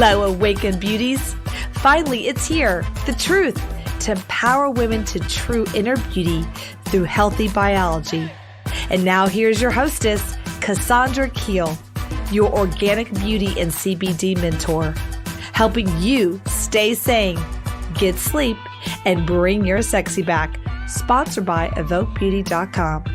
Hello, Awakened Beauties. Finally, it's here, the truth, to empower women to true inner beauty through healthy biology. And now here's your hostess, Cassandra Keel, your organic beauty and CBD mentor, helping you stay sane, get sleep, and bring your sexy back. Sponsored by EvokeBeauty.com.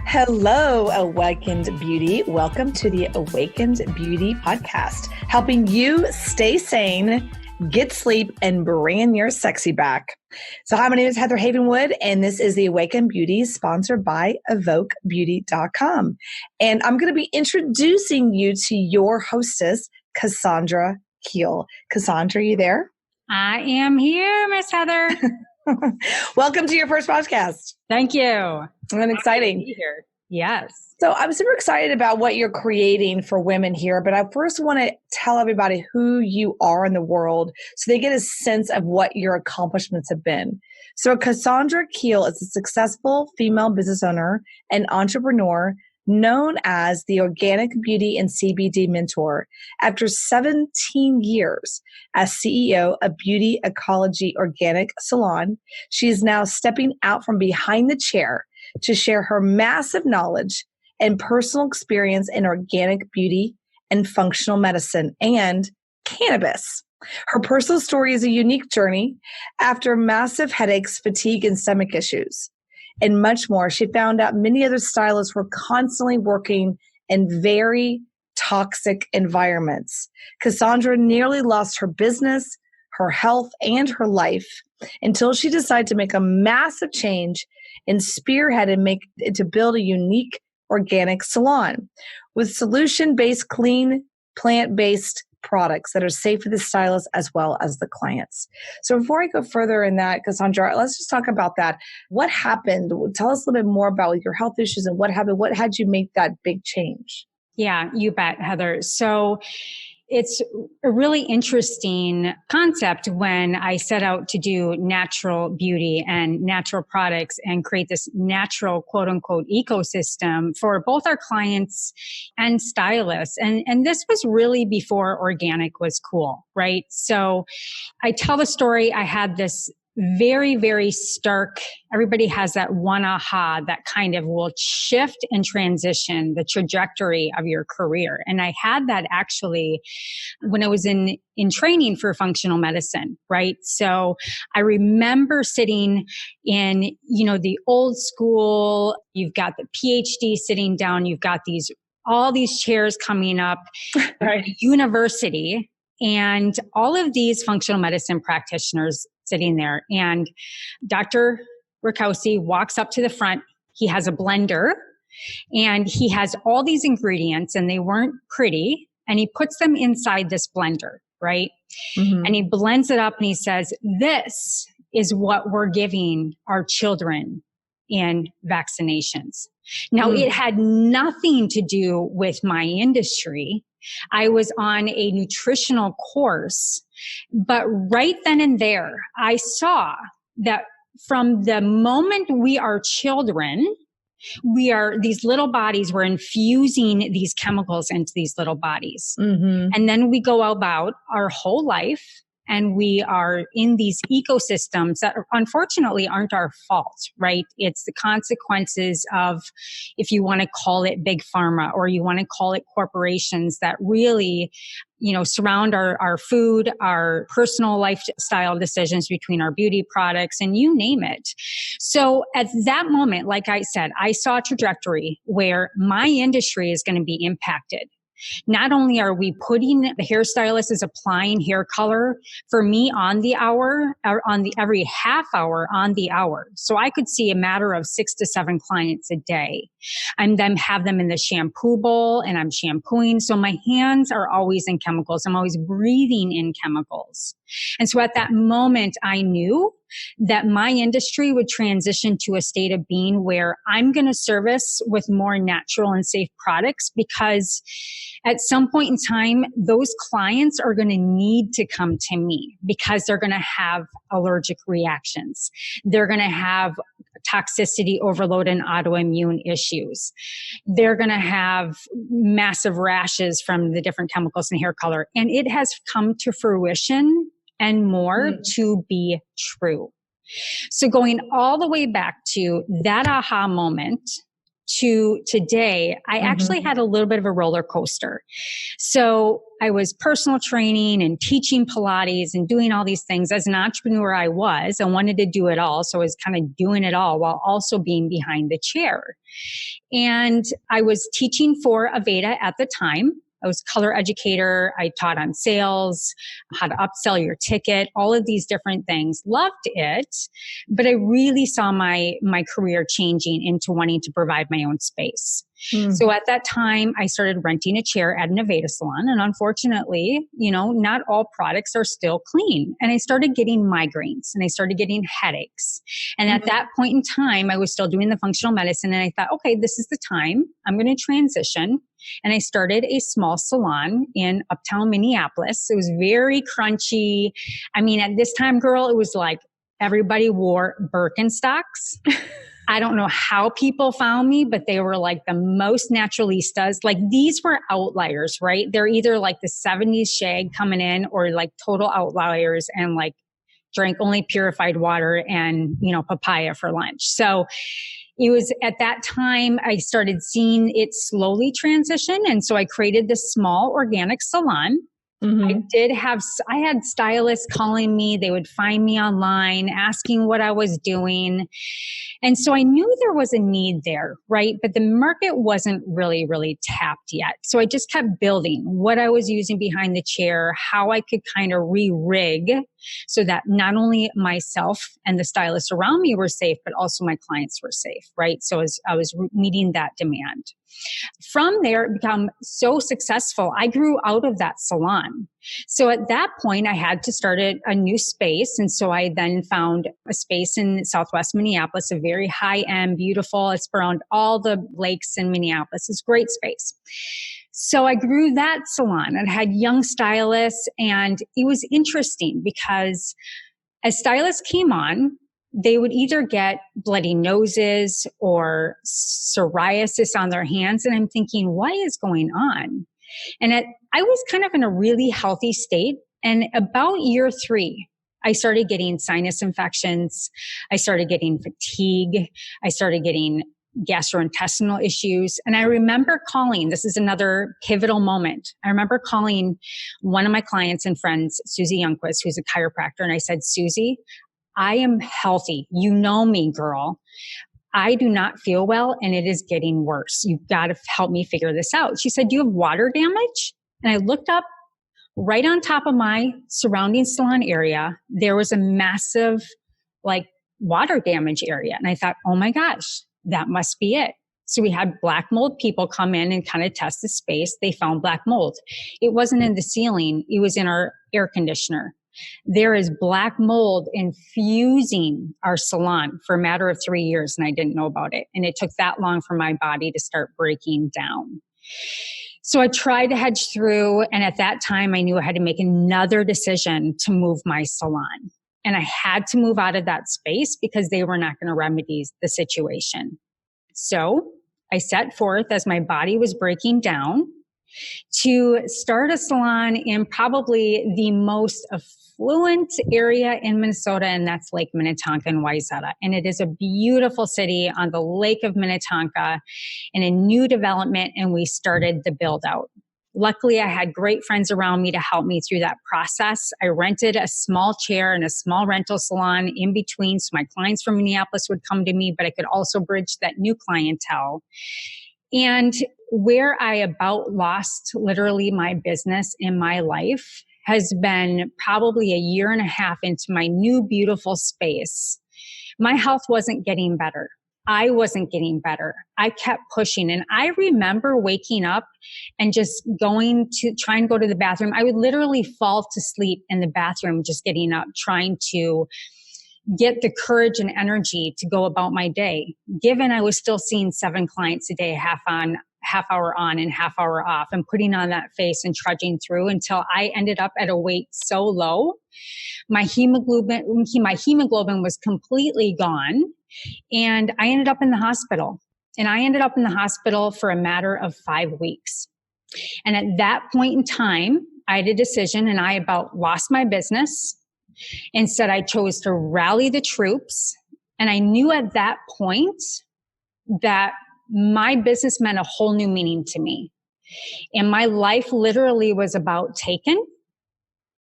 Hello, Awakened Beauty. Welcome to the Awakened Beauty podcast, helping you stay sane, get sleep, and bring your sexy back. So hi, my name is Heather Havenwood, and this is the Awakened Beauty sponsored by EvokeBeauty.com. And I'm going to be introducing you to your hostess, Cassandra Keel. Cassandra, are you there? I am here, Miss Heather. Welcome to your first podcast. Thank you. And exciting. To be here. Yes. So I'm super excited about what you're creating for women here, but I first want to tell everybody who you are in the world so they get a sense of what your accomplishments have been. So Cassandra Keel is a successful female business owner and entrepreneur known as the Organic Beauty and CBD Mentor. After 17 years as CEO of Beauty Ecology Organic Salon, she is now stepping out from behind the chair to share her massive knowledge and personal experience in organic beauty and functional medicine and cannabis. Her personal story is a unique journey. After massive headaches, fatigue, and stomach issues, and much more, she found out many other stylists were constantly working in very toxic environments. Cassandra nearly lost her business, her health, and her life until she decided to make a massive change and spearhead and to build a unique organic salon with solution-based, clean, plant-based products that are safe for the stylist as well as the clients. So before I go further in that, Cassandra, let's just talk about that. What happened? Tell us a little bit more about your health issues and what happened. What had you make that big change? Yeah, you bet, Heather. So it's a really interesting concept when I set out to do natural beauty and natural products and create this natural, quote unquote, ecosystem for both our clients and stylists. And this was really before organic was cool, right? So I tell the story. I had this very, very stark, everybody has that one aha that kind of will shift and transition the trajectory of your career. And I had that actually when I was in training for functional medicine, right? So I remember sitting in, the old school, you've got the PhD sitting down, you've got all these chairs coming up, right? University, and all of these functional medicine practitioners sitting there. And Dr. Rakowski walks up to the front. He has a blender and he has all these ingredients and they weren't pretty. And he puts them inside this blender, right? Mm-hmm. And he blends it up and he says, this is what we're giving our children in vaccinations. Now, it had nothing to do with my industry. I was on a nutritional course, but right then and there, I saw that from the moment we are children, these little bodies, we're infusing these chemicals into these little bodies. Mm-hmm. And then we go about our whole life and we are in these ecosystems that unfortunately aren't our fault, right? It's the consequences of, if you want to call it big pharma or you want to call it corporations that really, surround our food, our personal lifestyle decisions between our beauty products and you name it. So at that moment, like I said, I saw a trajectory where my industry is going to be impacted. Not only are we putting, the hairstylist is applying hair color for me on the hour, or every half hour on the hour. So I could see a matter of 6 to 7 clients a day. And then have them in the shampoo bowl and I'm shampooing. So my hands are always in chemicals. I'm always breathing in chemicals. And so at that moment, I knew that my industry would transition to a state of being where I'm going to service with more natural and safe products, because at some point in time, those clients are going to need to come to me because they're going to have allergic reactions. They're going to have toxicity overload and autoimmune issues. They're going to have massive rashes from the different chemicals in hair color. And it has come to fruition and more to be true. So going all the way back to that aha moment to today, I actually had a little bit of a roller coaster. So I was personal training and teaching Pilates and doing all these things. As an entrepreneur, I wanted to do it all. So I was kind of doing it all while also being behind the chair. And I was teaching for Aveda at the time. I was color educator. I taught on sales, how to upsell your ticket, all of these different things. Loved it, but I really saw my career changing into wanting to provide my own space. So at that time, I started renting a chair at an Aveda salon. And unfortunately, not all products are still clean. And I started getting migraines and I started getting headaches. And at that point in time, I was still doing the functional medicine. And I thought, okay, this is the time. I'm going to transition. And I started a small salon in uptown Minneapolis. It was very crunchy. I mean, at this time, girl, it was like everybody wore Birkenstocks. I don't know how people found me, but they were like the most naturalistas. Like these were outliers, right? They're either like the 70s shag coming in or like total outliers and like drank only purified water and, papaya for lunch. So it was at that time I started seeing it slowly transition. And so I created this small organic salon. I had stylists calling me. They would find me online, asking what I was doing. And so I knew there was a need there, right? But the market wasn't really, really tapped yet. So I just kept building what I was using behind the chair, how I could kind of re-rig so that not only myself and the stylists around me were safe, but also my clients were safe, right? So as I was meeting that demand. From there, it became so successful, I grew out of that salon. So at that point, I had to start a new space. And so I then found a space in Southwest Minneapolis, a very high-end, beautiful. It's around all the lakes in Minneapolis. It's a great space. So I grew that salon and had young stylists. And it was interesting because as stylists came on, they would either get bloody noses or psoriasis on their hands. And I'm thinking, what is going on? And I was kind of in a really healthy state. And about year 3, I started getting sinus infections. I started getting fatigue. I started getting gastrointestinal issues. And I remember calling, this is another pivotal moment. I remember calling one of my clients and friends, Susie Youngquist, who's a chiropractor. And I said, Susie, I am healthy. You know me, girl. I do not feel well and it is getting worse. You've got to help me figure this out. She said, do you have water damage? And I looked up right on top of my surrounding salon area. There was a massive water damage area. And I thought, oh my gosh, that must be it. So we had black mold people come in and kind of test the space. They found black mold. It wasn't in the ceiling. It was in our air conditioner. There is black mold infusing our salon for a matter of 3 years, and I didn't know about it. And it took that long for my body to start breaking down. So I tried to hedge through, and at that time, I knew I had to make another decision to move my salon. And I had to move out of that space because they were not going to remedy the situation. So I set forth as my body was breaking down to start a salon in probably the most affluent area in Minnesota, and that's Lake Minnetonka and Wayzata. And it is a beautiful city on the Lake of Minnetonka in a new development, and we started the build out. Luckily, I had great friends around me to help me through that process. I rented a small chair in a small rental salon in between, so my clients from Minneapolis would come to me, but I could also bridge that new clientele. And where I about lost literally my business in my life has been probably a year and a half into my new beautiful space. My health wasn't getting better. I wasn't getting better. I kept pushing. And I remember waking up and just going to try and go to the bathroom. I would literally fall to sleep in the bathroom, just getting up, trying to get the courage and energy to go about my day, given I was still seeing 7 clients a day, half hour on and half hour off, and putting on that face and trudging through until I ended up at a weight so low. My hemoglobin was completely gone. And I ended up in the hospital. And I ended up in the hospital for a matter of 5 weeks. And at that point in time, I had a decision, and I about lost my business. Instead, I chose to rally the troops. And I knew at that point that my business meant a whole new meaning to me. And my life literally was about taken.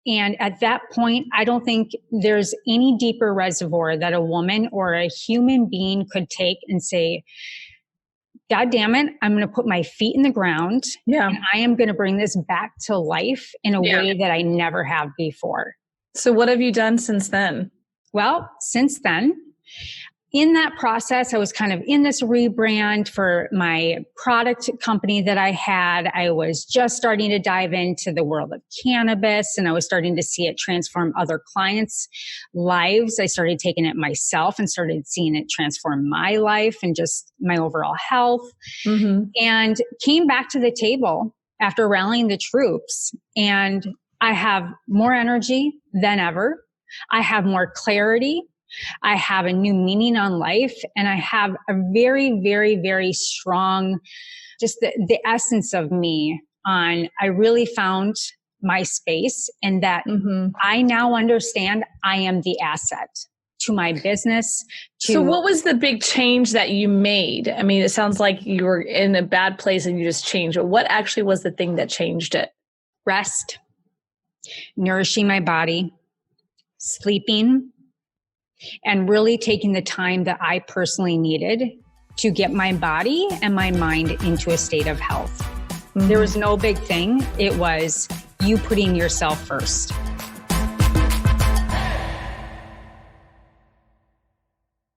And at that point, I don't think there's any deeper reservoir that a woman or a human being could take and say, God damn it, I'm going to put my feet in the ground. Yeah. And I am going to bring this back to life in a way that I never have before. So what have you done since then? Well, since then, in that process, I was kind of in this rebrand for my product company that I had. I was just starting to dive into the world of cannabis, and I was starting to see it transform other clients' lives. I started taking it myself and started seeing it transform my life and just my overall health. And came back to the table after rallying the troops. And I have more energy than ever. I have more clarity. I have a new meaning on life, and I have a very, very, very strong, just the essence of me on, I really found my space, and that I now understand I am the asset to my business. So what was the big change that you made? I mean, it sounds like you were in a bad place and you just changed it. What actually was the thing that changed it? Rest, nourishing my body, sleeping, and really taking the time that I personally needed to get my body and my mind into a state of health. There was no big thing. It was you putting yourself first.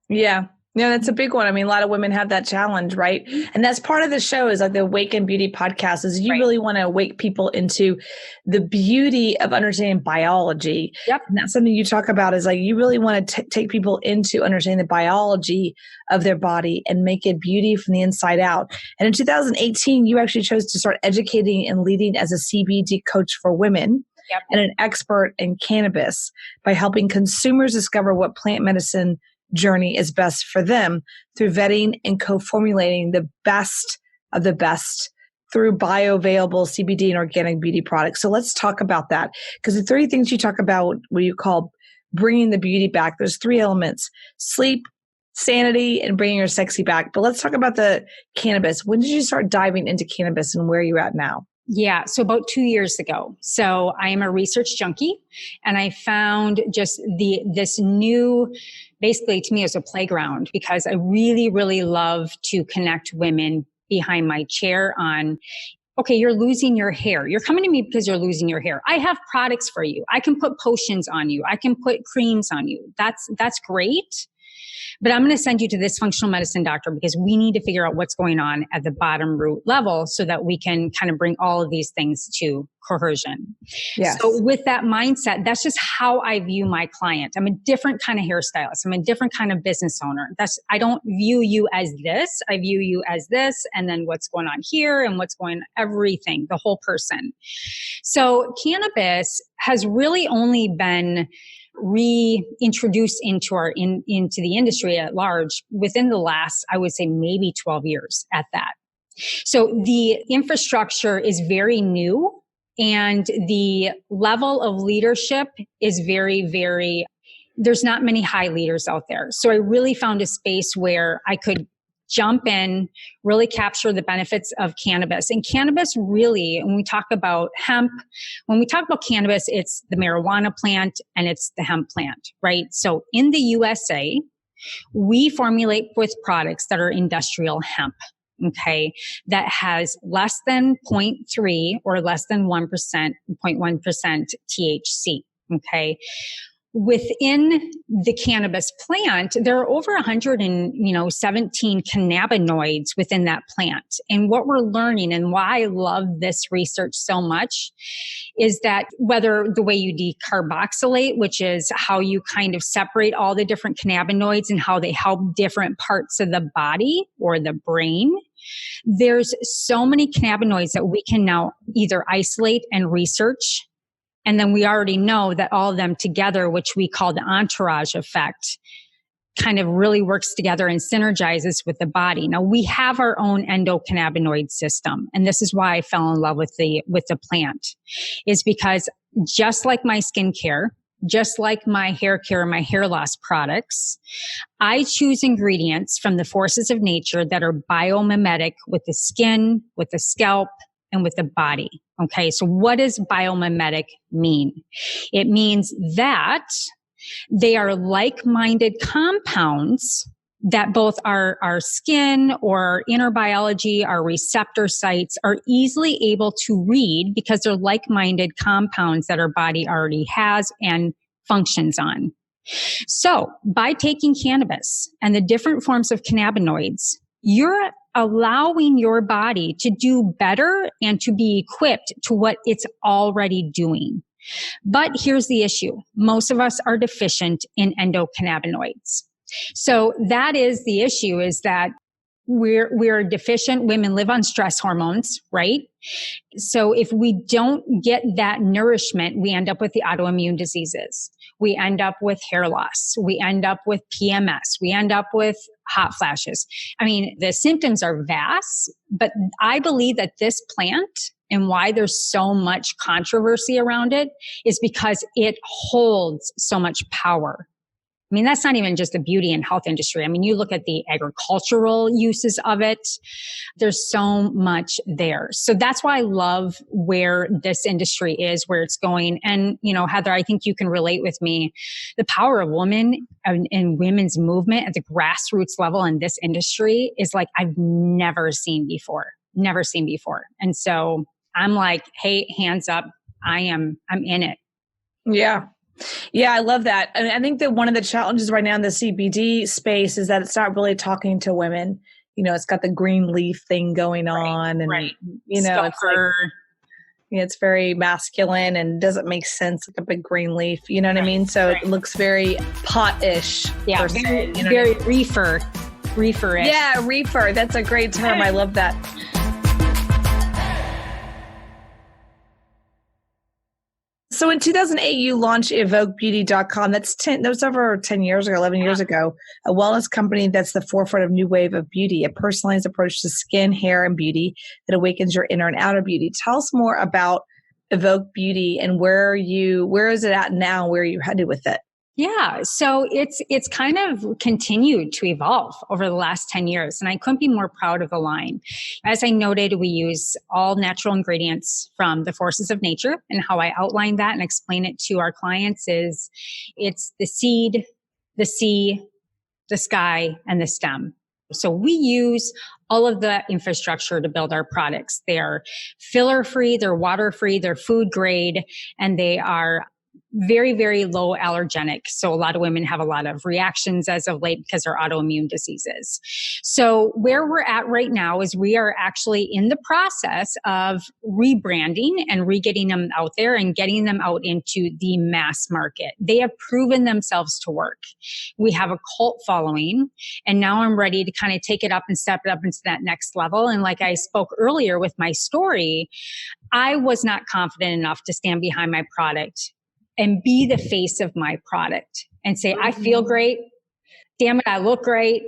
Yeah. No, that's a big one. I mean, a lot of women have that challenge, right? And that's part of the show is like the Awaken Beauty podcast is you really want to awake people into the beauty of understanding biology. Yep. And that's something you talk about is like, you really want to take people into understanding the biology of their body and make it beauty from the inside out. And in 2018, you actually chose to start educating and leading as a CBD coach for women. Yep. And an expert in cannabis by helping consumers discover what plant medicine journey is best for them through vetting and co-formulating the best of the best through bioavailable CBD and organic beauty products. So let's talk about that, because the 3 things you talk about, what you call bringing the beauty back, there's 3 elements: sleep, sanity, and bringing your sexy back. But let's talk about the cannabis. When did you start diving into cannabis and where are you at now? Yeah. So about 2 years ago. So I am a research junkie, and I found just this new, basically to me as a playground, because I really, really love to connect women behind my chair on, okay, you're losing your hair. You're coming to me because you're losing your hair. I have products for you. I can put potions on you. I can put creams on you. That's great. But I'm going to send you to this functional medicine doctor because we need to figure out what's going on at the bottom root level so that we can kind of bring all of these things to cohesion. Yes. So with that mindset, that's just how I view my client. I'm a different kind of hairstylist. I'm a different kind of business owner. I don't view you as this. I view you as this, and then what's going on here and what's going on, everything, the whole person. So cannabis has really only been reintroduced into into the industry at large within the last, I would say maybe 12 years at that. So the infrastructure is very new, and the level of leadership is very, very, there's not many high leaders out there. So I really found a space where I could jump in, really capture the benefits of cannabis. And cannabis really, when we talk about hemp, when we talk about cannabis, it's the marijuana plant and it's the hemp plant, right? So in the USA, we formulate with products that are industrial hemp, okay, that has less than 0.3 or less than 1%, 0.1% THC, okay? Within the cannabis plant, there are over 117 cannabinoids within that plant. And what we're learning, and why I love this research so much, is that whether the way you decarboxylate, which is how you kind of separate all the different cannabinoids and how they help different parts of the body or the brain, there's so many cannabinoids that we can now either isolate and research. And then we already know that all of them together, which we call the entourage effect, kind of really works together and synergizes with the body. Now we have our own endocannabinoid system. And this is why I fell in love with the plant, is because just like my skincare, just like my hair care and my hair loss products, I choose ingredients from the forces of nature that are biomimetic with the skin, with the scalp, and with the body. Okay. So what does biomimetic mean? It means that they are like-minded compounds that both our skin or our inner biology, our receptor sites are easily able to read because they're like-minded compounds that our body already has and functions on. So by taking cannabis and the different forms of cannabinoids, you're allowing your body to do better and to be equipped to what it's already doing. But here's the issue. Most of us are deficient in endocannabinoids. So that is the issue, is that we're deficient. Women live on stress hormones, right? So if we don't get that nourishment, we end up with the autoimmune diseases. We end up with hair loss. We end up with PMS. We end up with hot flashes. I mean, the symptoms are vast, but I believe that this plant, and why there's so much controversy around it, is because it holds so much power. I mean, that's not even just the beauty and health industry. I mean, you look at the agricultural uses of it. There's so much there. So that's why I love where this industry is, where it's going. And, you know, Heather, I think you can relate with me. The power of women and women's movement at the grassroots level in this industry is like I've never seen before. And so I'm like, hey, hands up. I'm in it. Yeah. Yeah, I love that. And I think that one of the challenges right now in the CBD space is that it's not really talking to women. You know, it's got the green leaf thing going on, and you know, it's like, it's very masculine and doesn't make sense, like a big green leaf. You know what I mean? So it looks very pot-ish. Yeah, very, you know, very reefer-ish. Yeah, reefer. That's a great term. I love that. So in 2008, you launched EvokeBeauty.com. That was over 10 years ago, 11 years ago, a wellness company that's the forefront of new wave of beauty, a personalized approach to skin, hair, and beauty that awakens your inner and outer beauty. Tell us more about Evoke Beauty and where is it at now? Where are you headed with it? Yeah. So it's kind of continued to evolve over the last 10 years. And I couldn't be more proud of the line. As I noted, we use all natural ingredients from the forces of nature, and how I outline that and explain it to our clients is it's the seed, the sea, the sky, and the stem. So we use all of the infrastructure to build our products. They're filler free, they're water free, they're food grade, and they are very, very low allergenic. So a lot of women have a lot of reactions as of late because of autoimmune diseases. So where we're at right now is we are actually in the process of rebranding and re-getting them out there and getting them out into the mass market. They have proven themselves to work. We have a cult following, and now I'm ready to kind of take it up and step it up into that next level. And like I spoke earlier with my story, I was not confident enough to stand behind my product and be the face of my product and say, I feel great. Damn it, I look great.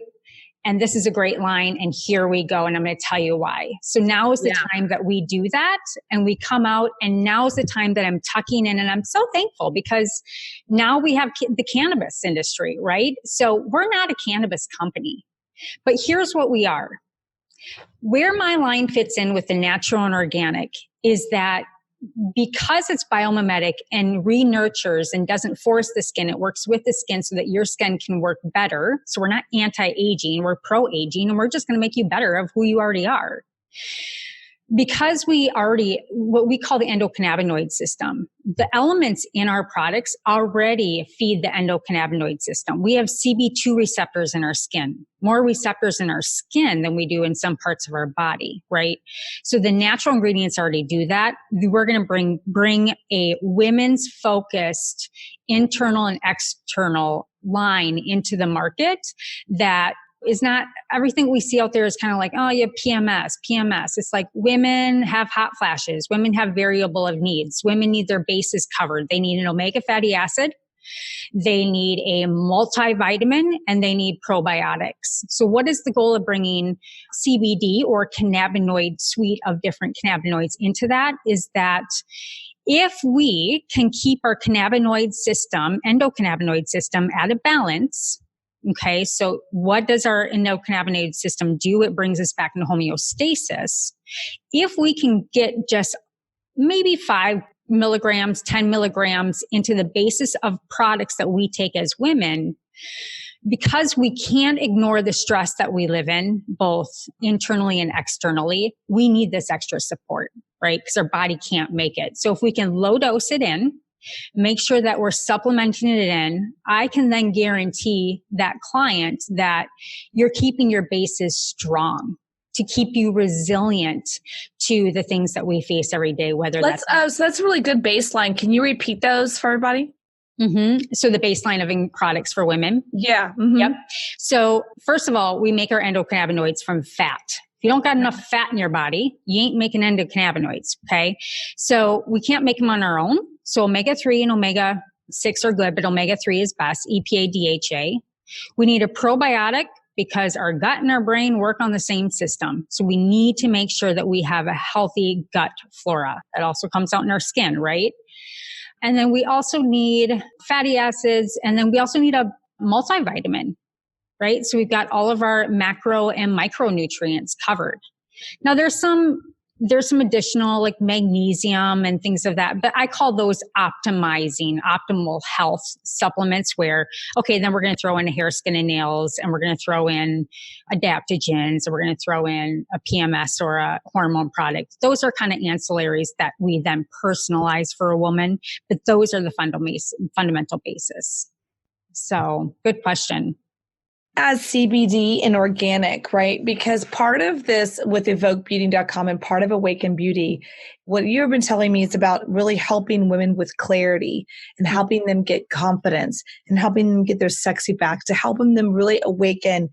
And this is a great line. And here we go. And I'm going to tell you why. So now is the time that we do that. And we come out, and now is the time that I'm tucking in. And I'm so thankful because now we have the cannabis industry, right? So we're not a cannabis company, but here's what we are. Where my line fits in with the natural and organic is that because it's biomimetic and re-nurtures and doesn't force the skin, it works with the skin so that your skin can work better. So we're not anti-aging, we're pro-aging, and we're just going to make you better of who you already are. Because we already, what we call the endocannabinoid system, the elements in our products already feed the endocannabinoid system. We have CB2 receptors in our skin, more receptors in our skin than we do in some parts of our body, right? So the natural ingredients already do that. We're going to bring a women's focused internal and external line into the market that is not everything we see out there is kind of like, oh, you have PMS. It's like women have hot flashes. Women have variable of needs. Women need their bases covered. They need an omega fatty acid. They need a multivitamin, and they need probiotics. So what is the goal of bringing CBD or cannabinoid suite of different cannabinoids into that is that if we can keep our cannabinoid system, endocannabinoid system at a balance, okay, so what does our endocannabinoid system do? It brings us back into homeostasis. If we can get just maybe 5 milligrams, 10 milligrams into the basis of products that we take as women, because we can't ignore the stress that we live in, both internally and externally, we need this extra support, right? Because our body can't make it. So if we can low dose it in, make sure that we're supplementing it in, I can then guarantee that client that you're keeping your bases strong to keep you resilient to the things that we face every day, whether so that's a really good baseline. Can you repeat those for everybody? So the baseline of products for women. Yeah. Yep. So first of all, we make our endocannabinoids from fat. If you don't got enough fat in your body, you ain't making endocannabinoids. Okay. So we can't make them on our own. So omega-3 and omega-6 are good, but omega-3 is best. EPA, DHA. We need a probiotic because our gut and our brain work on the same system. So we need to make sure that we have a healthy gut flora. That also comes out in our skin, right? And then we also need fatty acids, and then we also need a multivitamin, right? So we've got all of our macro and micronutrients covered. Now there's some additional like magnesium and things of that, but I call those optimal health supplements where, okay, then we're going to throw in hair, skin, and nails, and we're going to throw in adaptogens, and we're going to throw in a PMS or a hormone product. Those are kind of ancillaries that we then personalize for a woman, but those are the fundamental basis. So good question. As CBD and organic, right? Because part of this with evokebeauty.com and part of Awaken Beauty, what you've been telling me is about really helping women with clarity and helping them get confidence and helping them get their sexy back, to helping them really awaken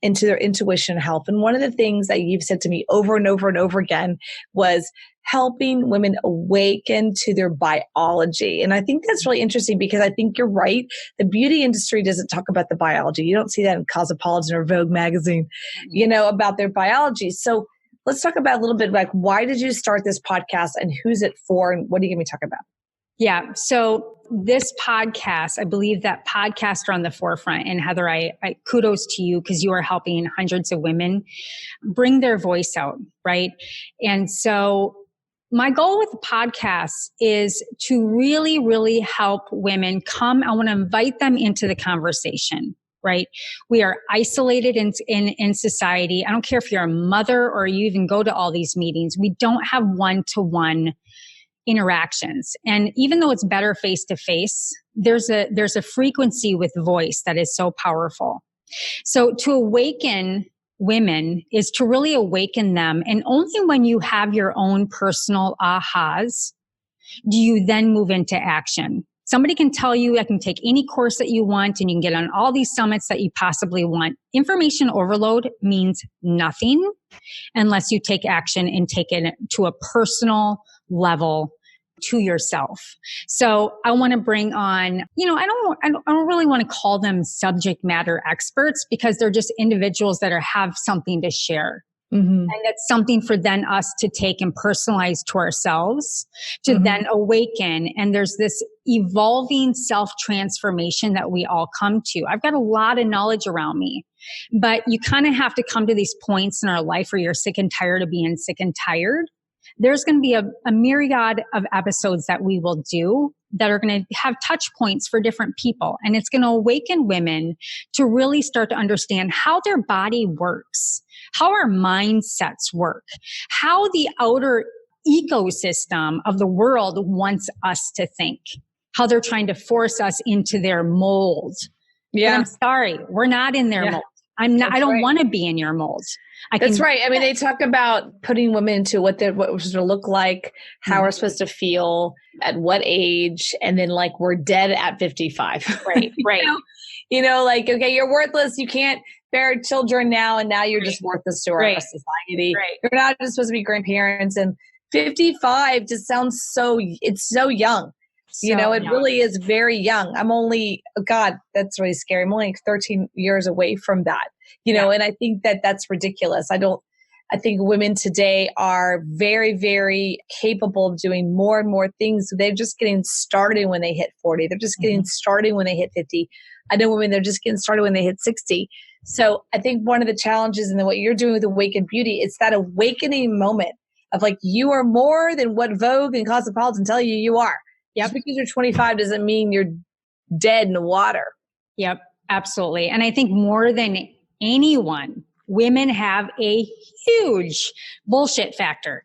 into their intuition health. And one of the things that you've said to me over and over and over again was helping women awaken to their biology. And I think that's really interesting because I think you're right. The beauty industry doesn't talk about the biology. You don't see that in Cosmopolitan or Vogue magazine, about their biology. So let's talk about a little bit like, why did you start this podcast and who's it for and what are you going to be talking about? Yeah. So this podcast, I believe that podcasts are on the forefront. And Heather, I kudos to you because you are helping hundreds of women bring their voice out, right? And so my goal with the podcast is to really, really help women come. I want to invite them into the conversation, right? We are isolated in society. I don't care if you're a mother or you even go to all these meetings. We don't have one-to-one interactions. And even though it's better face to face, there's a frequency with voice that is so powerful. So to awaken women is to really awaken them. And only when you have your own personal ahas do you then move into action. Somebody can tell you, I can take any course that you want and you can get on all these summits that you possibly want. Information overload means nothing unless you take action and take it to a personal level to yourself. So I want to bring on, I don't really want to call them subject matter experts because they're just individuals that have something to share. And that's something for then us to take and personalize to ourselves, to then awaken. And there's this evolving self-transformation that we all come to. I've got a lot of knowledge around me, but you kind of have to come to these points in our life where you're sick and tired of being sick and tired. There's going to be a myriad of episodes that we will do that are going to have touch points for different people. And it's going to awaken women to really start to understand how their body works, how our mindsets work, how the outer ecosystem of the world wants us to think, how they're trying to force us into their mold. Yeah. But I'm sorry, we're not in their mold. I don't want to be in your mold. That's right. I mean, they talk about putting women into what we're supposed to look like, how we're supposed to feel, at what age, and then like we're dead at 55. Right. Like, okay, you're worthless. You can't bear children now, and now you're just worthless to our society. Right. You're not just supposed to be grandparents. And 55 just sounds so young. It really is very young. I'm only, God, that's really scary. I'm only 13 years away from that, and I think that that's ridiculous. I think women today are very, very capable of doing more and more things. They're just getting started when they hit 40. They're just getting started when they hit 50. I know women, they're just getting started when they hit 60. So I think one of the challenges in what you're doing with Awaken Beauty, it's that awakening moment of like, you are more than what Vogue and Cosmopolitan tell you are. Just because you're 25 doesn't mean you're dead in the water. Yep, absolutely. And I think more than anyone, women have a huge bullshit factor.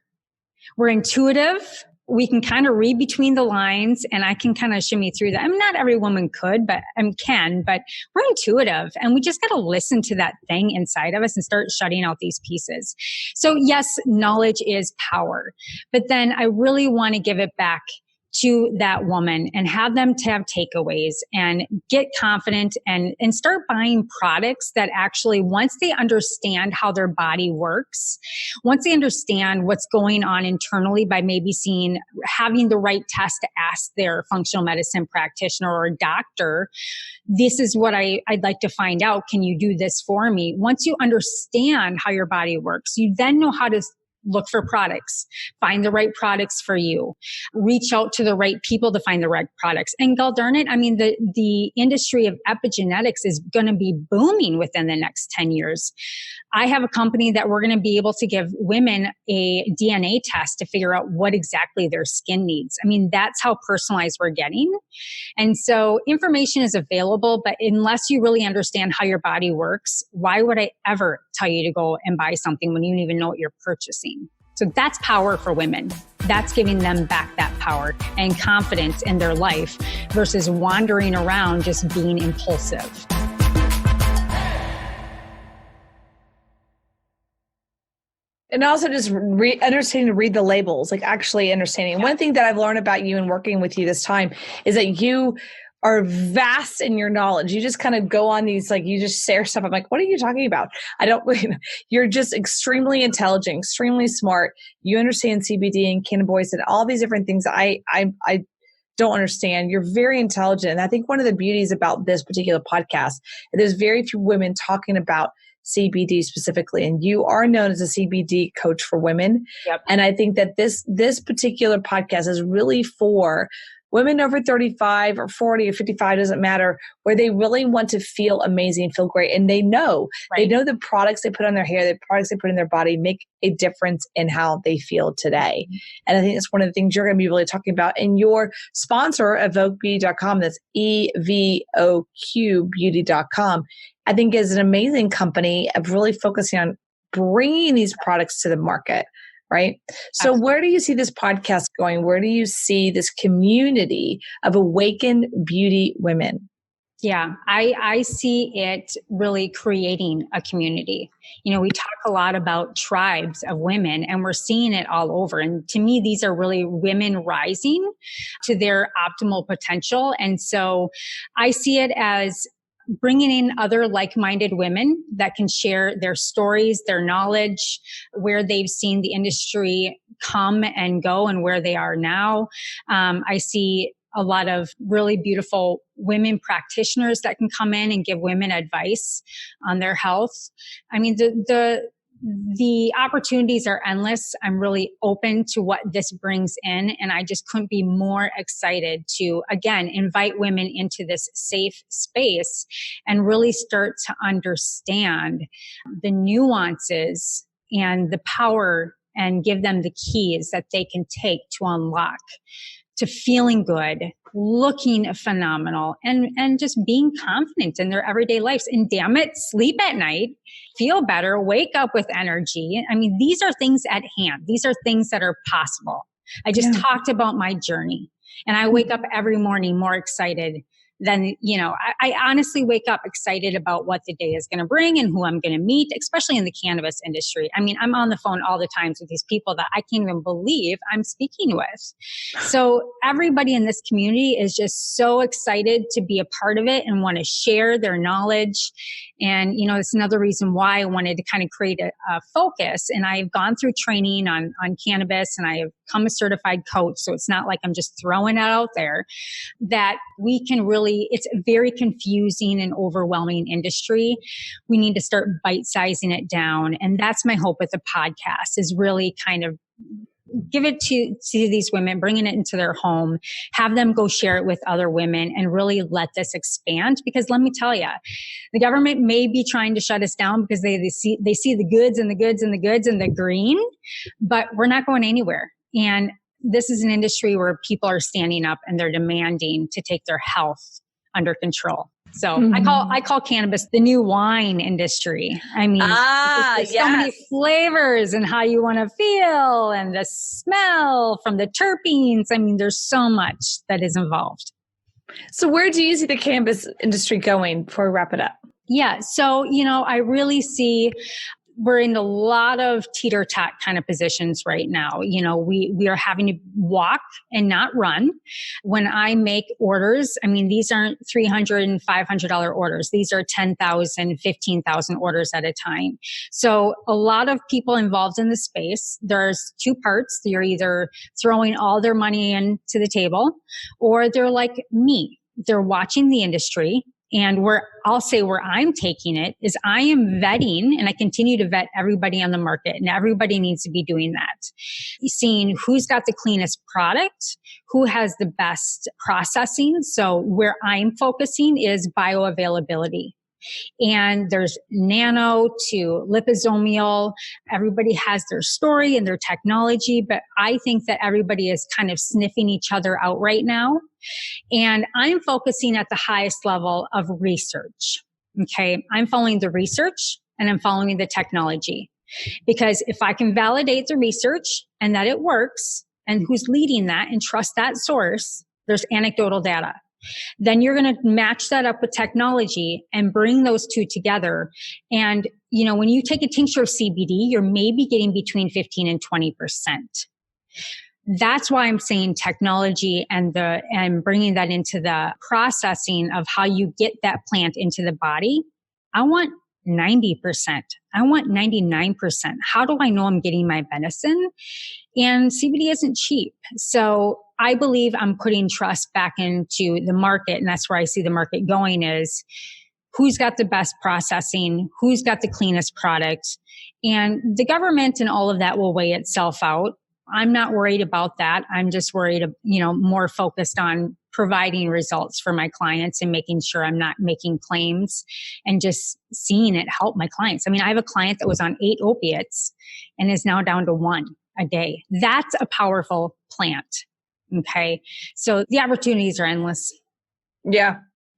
We're intuitive. We can kind of read between the lines, and I can kind of shimmy through that. I mean, not every woman could, but we're intuitive, and we just got to listen to that thing inside of us and start shutting out these pieces. So yes, knowledge is power, but then I really want to give it back to that woman and have them to have takeaways and get confident and start buying products that actually, once they understand how their body works, once they understand what's going on internally by maybe having the right test to ask their functional medicine practitioner or doctor, this is what I'd like to find out. Can you do this for me? Once you understand how your body works, you then know how to look for products, find the right products for you, reach out to the right people to find the right products. And God darn it, I mean, the industry of epigenetics is going to be booming within the next 10 years. I have a company that we're going to be able to give women a DNA test to figure out what exactly their skin needs. I mean, that's how personalized we're getting. And so information is available, but unless you really understand how your body works, why would I ever tell you to go and buy something when you don't even know what you're purchasing? So that's power for women. That's giving them back that power and confidence in their life versus wandering around just being impulsive. And also just understanding to read the labels, like actually understanding. One thing that I've learned about you and working with you this time is that you are vast in your knowledge. You just kind of go on these, like, you just share stuff. I'm like, what are you talking about? You're just extremely intelligent, extremely smart. You understand CBD and cannabinoids and all these different things I don't understand. You're very intelligent. And I think one of the beauties about this particular podcast, there's very few women talking about CBD specifically, and you are known as a CBD coach for women. Yep. And I think that this particular podcast is really for women over 35 or 40 or 55, doesn't matter, where they really want to feel amazing, feel great. And they know the products they put on their hair, the products they put in their body make a difference in how they feel today. And I think that's one of the things you're going to be really talking about. And your sponsor, evokebeauty.com, that's EVOQbeauty.com, I think is an amazing company of really focusing on bringing these products to the market, right? So Absolutely. Where do you see this podcast going? Where do you see this community of awakened beauty women? Yeah, I see it really creating a community. You know, we talk a lot about tribes of women, and we're seeing it all over. And to me, these are really women rising to their optimal potential. And so I see it as bringing in other like-minded women that can share their stories, their knowledge, where they've seen the industry come and go and where they are now. I see a lot of really beautiful women practitioners that can come in and give women advice on their health. I mean, the opportunities are endless. I'm really open to what this brings in, and I just couldn't be more excited to, again, invite women into this safe space and really start to understand the nuances and the power and give them the keys that they can take to unlock to feeling good, looking phenomenal, and just being confident in their everyday lives. And damn it, sleep at night, feel better, wake up with energy. I mean, these are things at hand. These are things that are possible. I just talked about my journey, and I wake up every morning more excited then, I honestly wake up excited about what the day is going to bring and who I'm going to meet, especially in the cannabis industry. I mean, I'm on the phone all the time with these people that I can't even believe I'm speaking with. So everybody in this community is just so excited to be a part of it and want to share their knowledge. And, it's another reason why I wanted to kind of create a focus. And I've gone through training on cannabis, and I have become a certified coach. So it's not like I'm just throwing it out there, that we can really, it's a very confusing and overwhelming industry. We need to start bite-sizing it down. And that's my hope with the podcast, is really kind of give it to these women, bringing it into their home, have them go share it with other women, and really let this expand. Because let me tell you, the government may be trying to shut us down because they see the goods and the goods and the goods and the green, but we're not going anywhere. And this is an industry where people are standing up and they're demanding to take their health under control. So I call cannabis the new wine industry. I mean, there's so many flavors and how you want to feel and the smell from the terpenes. I mean, there's so much that is involved. So where do you see the cannabis industry going before we wrap it up? Yeah. So, I really see we're in a lot of teeter-tot kind of positions right now. We are having to walk and not run. When I make orders, I mean, these aren't $300 and $500 orders. These are 10,000, 15,000 orders at a time. So a lot of people involved in the space, there's two parts. They're either throwing all their money into the table, or they're like me. They're watching the industry. And where I'm taking it is I am vetting, and I continue to vet everybody on the market, and everybody needs to be doing that. Seeing who's got the cleanest product, who has the best processing. So where I'm focusing is bioavailability. And there's nano to liposomal. Everybody has their story and their technology, but I think that everybody is kind of sniffing each other out right now. And I'm focusing at the highest level of research. Okay. I'm following the research and I'm following the technology, because if I can validate the research and that it works and who's leading that and trust that source, there's anecdotal data. Then you're going to match that up with technology and bring those two together. And, when you take a tincture of CBD, you're maybe getting between 15 and 20%. That's why I'm saying technology and bringing that into the processing of how you get that plant into the body. I want 90%. I want 99%. How do I know I'm getting my medicine? And CBD isn't cheap. So I believe I'm putting trust back into the market. And that's where I see the market going, is who's got the best processing, who's got the cleanest product. And the government and all of that will weigh itself out. I'm not worried about that. I'm just worried, more focused on providing results for my clients and making sure I'm not making claims and just seeing it help my clients. I mean, I have a client that was on 8 opiates and is now down to 1 a day. That's a powerful plant. Okay. So the opportunities are endless. Yeah.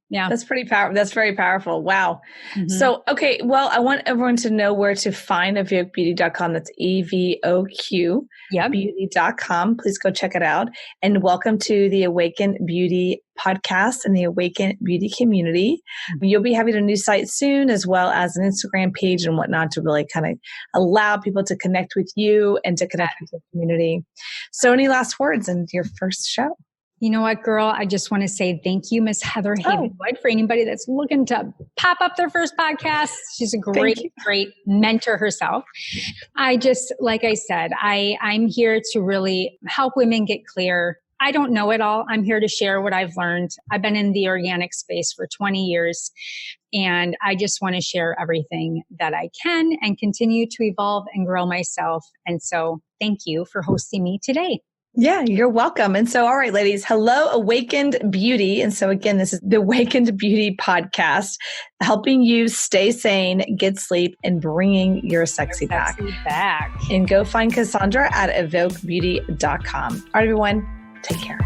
Yeah. That's pretty powerful. That's very powerful. Wow. Mm-hmm. So, okay. Well, I want everyone to know where to find evoquebeauty.com. That's EVOQ beauty.com. Please go check it out. And welcome to the Awaken Beauty podcast and the Awaken Beauty community. You'll be having a new site soon, as well as an Instagram page and whatnot, to really kind of allow people to connect with you and to connect with the community. So any last words in your first show? You know what, girl? I just want to say thank you, Miss Heather Havenwood, for anybody that's looking to pop up their first podcast. She's a great mentor herself. I just, like I said, I'm here to really help women get clear. I don't know it all. I'm here to share what I've learned. I've been in the organic space for 20 years, and I just want to share everything that I can and continue to evolve and grow myself. And so thank you for hosting me today. Yeah, you're welcome. And so, all right, ladies, hello, Awakened Beauty. And so again, this is the Awakened Beauty podcast, helping you stay sane, get sleep, and bringing your sexy back. And go find Cassandra at evoquebeauty.com. All right, everyone, take care.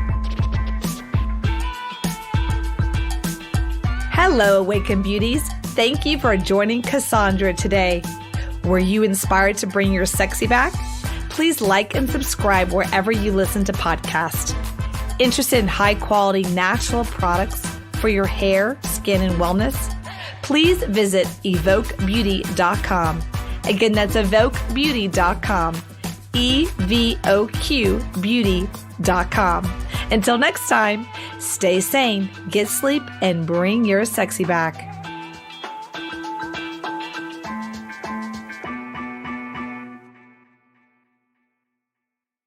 Hello, Awakened Beauties. Thank you for joining Cassandra today. Were you inspired to bring your sexy back? Please like and subscribe wherever you listen to podcasts. Interested in high quality natural products for your hair, skin, and wellness? Please visit evokebeauty.com. Again, that's evokebeauty.com. EVOQ beauty.com. Until next time, stay sane, get sleep, and bring your sexy back.